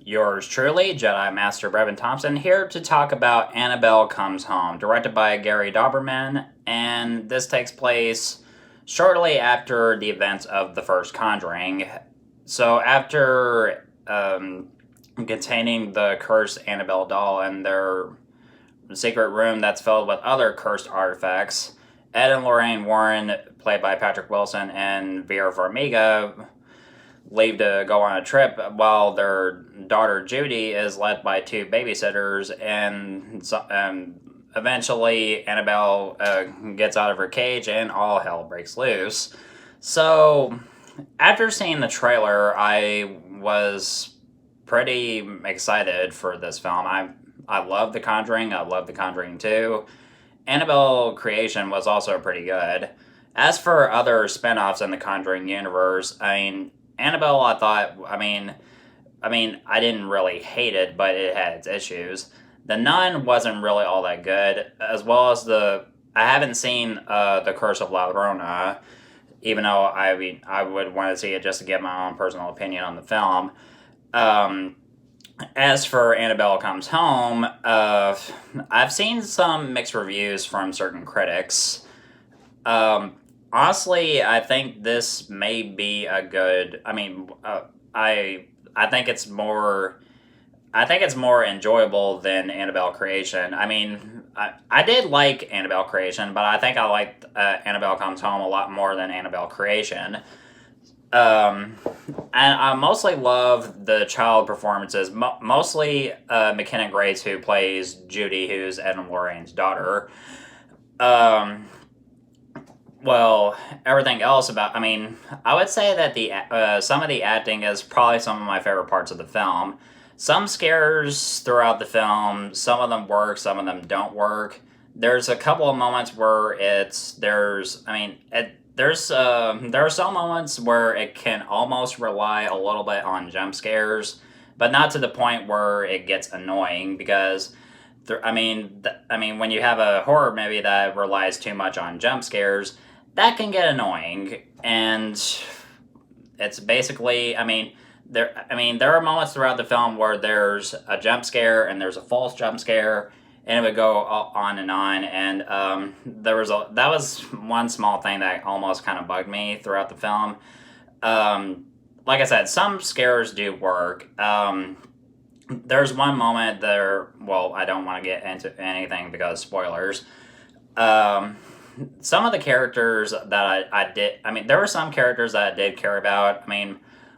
Yours truly, Jedi Master Brevin Thompson, here to talk about Annabelle Comes Home, directed by Gary Dauberman, and this takes place shortly after the events of the first Conjuring. So, after containing the cursed Annabelle doll in their secret room that's filled with other cursed artifacts, Ed and Lorraine Warren, played by Patrick Wilson, and Vera Farmiga, leave to go on a trip while their daughter Judy is led by two babysitters, and eventually Annabelle gets out of her cage and all hell breaks loose. So, after seeing the trailer, I was pretty excited for this film. I love The Conjuring. I love The Conjuring 2. Annabelle Creation was also pretty good. As for other spin-offs in the Conjuring universe, Annabelle, I thought, I didn't really hate it, but it had its issues. The Nun wasn't really all that good, as well as I haven't seen The Curse of La Llorona, even though I would want to see it just to get my own personal opinion on the film. As for Annabelle Comes Home, I've seen some mixed reviews from certain critics. Honestly, I think this may be a good. I think it's more. I think it's more enjoyable than Annabelle Creation. I did like Annabelle Creation, but I think I liked Annabelle Comes Home a lot more than Annabelle Creation. And I mostly love the child performances. Mostly McKenna Grace, who plays Judy, who's Ed and Lorraine's daughter. Well, everything else I would say that the some of the acting is probably some of my favorite parts of the film. Some scares throughout the film, some of them work, some of them don't work. There's a couple of moments where there are some moments where it can almost rely a little bit on jump scares, but not to the point where it gets annoying because when you have a horror movie that relies too much on jump scares, that can get annoying. And it's basically, there are moments throughout the film where there's a jump scare and there's a false jump scare, and it would go on and on. And that was one small thing that almost kind of bugged me throughout the film. Like I said, some scares do work. There's one moment there. Well, I don't want to get into anything because spoilers. Some of the characters that I did. There were some characters that I did care about.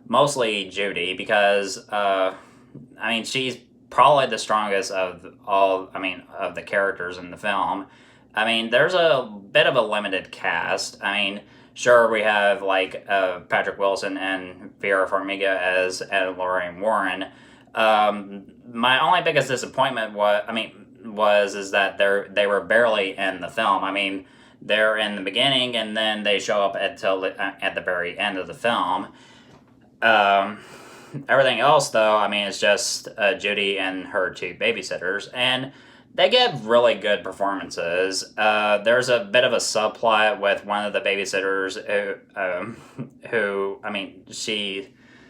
Mostly Judy, because she's probably the strongest of all. Of the characters in the film. There's a bit of a limited cast. Sure, we have Patrick Wilson and Vera Farmiga as Ed and Lorraine Warren. My only biggest disappointment was that they were barely in the film. They're in the beginning and then they show up at the very end of the film. Everything else, though, it's just Judy and her two babysitters, and they give really good performances. There's a bit of a subplot with one of the babysitters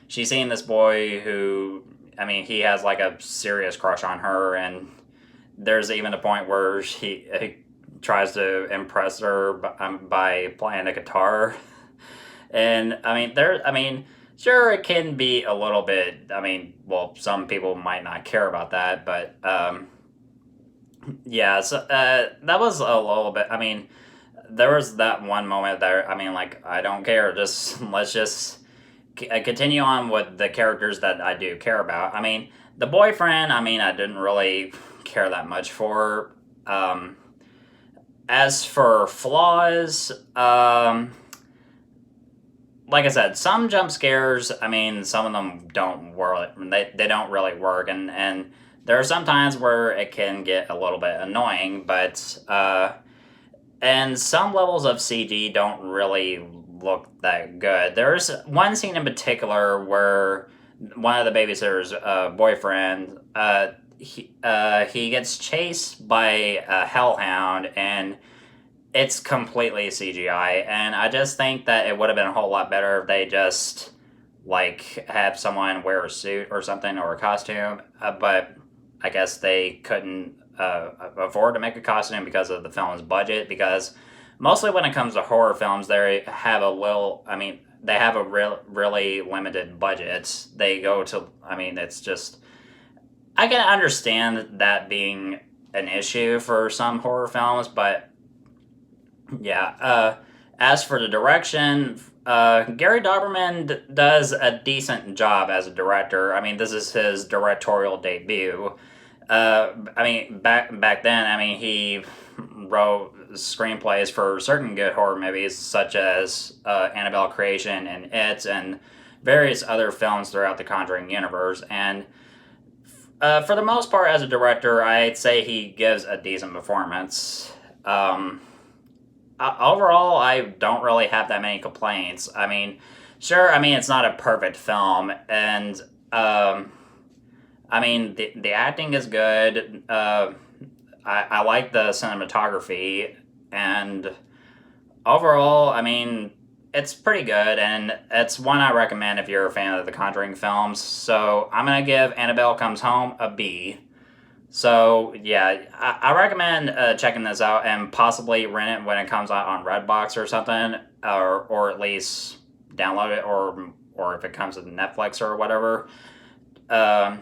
she's seen this boy who, he has a serious crush on her, and there's even a point where he tries to impress her by playing a guitar, and sure, it can be a little bit. Some people might not care about that, but yeah. So that was a little bit. There was that one moment there. I don't care. Let's just continue on with the characters that I do care about. The boyfriend. I didn't really care that much for. As for flaws, like I said, some jump scares, some of them don't work. They don't really work, and there are some times where it can get a little bit annoying, but and some levels of CG don't really look that good. There's one scene in particular where one of the babysitter's boyfriend, he gets chased by a hellhound, and it's completely CGI, and I just think that it would have been a whole lot better if they just like have someone wear a suit or something or a costume, but I guess they couldn't afford to make a costume because of the film's budget. Because mostly when it comes to horror films, they have a little. I mean, they have a really limited budget. They go to. I mean, it's just. I can understand that being an issue for some horror films, but yeah. As for the direction, Gary Dauberman does a decent job as a director. I mean, this is his directorial debut. I mean, back then, I mean, he wrote screenplays for certain good horror movies, such as Annabelle Creation and It, and various other films throughout the Conjuring universe. And for the most part, as a director, I'd say he gives a decent performance. Overall, I don't really have that many complaints. I mean, sure, I mean, it's not a perfect film, and I mean, the acting is good. I like the cinematography, and overall, I mean, it's pretty good, and it's one I recommend if you're a fan of the Conjuring films. So I'm gonna give Annabelle Comes Home a B. So yeah, I recommend checking this out and possibly rent it when it comes out on Redbox or something, or at least download it, or if it comes with Netflix or whatever. Um,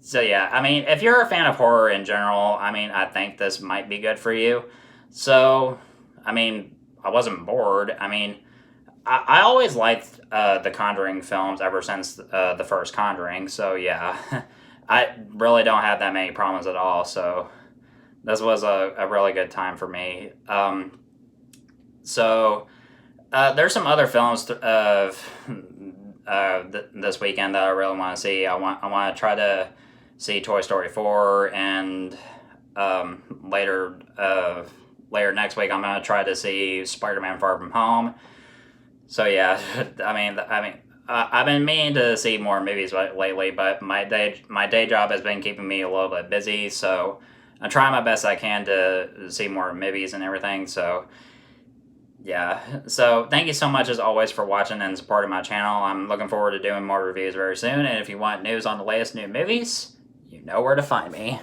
so yeah, I mean, if you're a fan of horror in general, I mean, I think this might be good for you. So, I mean, I wasn't bored. I mean, I always liked the Conjuring films ever since the first Conjuring. So yeah, I really don't have that many problems at all. So this was a really good time for me. So there's some other films this weekend that I really want to see. I want to try to see Toy Story 4, and later next week I'm gonna try to see Spider-Man: Far From Home. So yeah, I've been meaning to see more movies lately, but my day job has been keeping me a little bit busy. So I'm trying my best I can to see more movies and everything. So yeah, so thank you so much as always for watching and supporting my channel. I'm looking forward to doing more reviews very soon. And if you want news on the latest new movies, you know where to find me.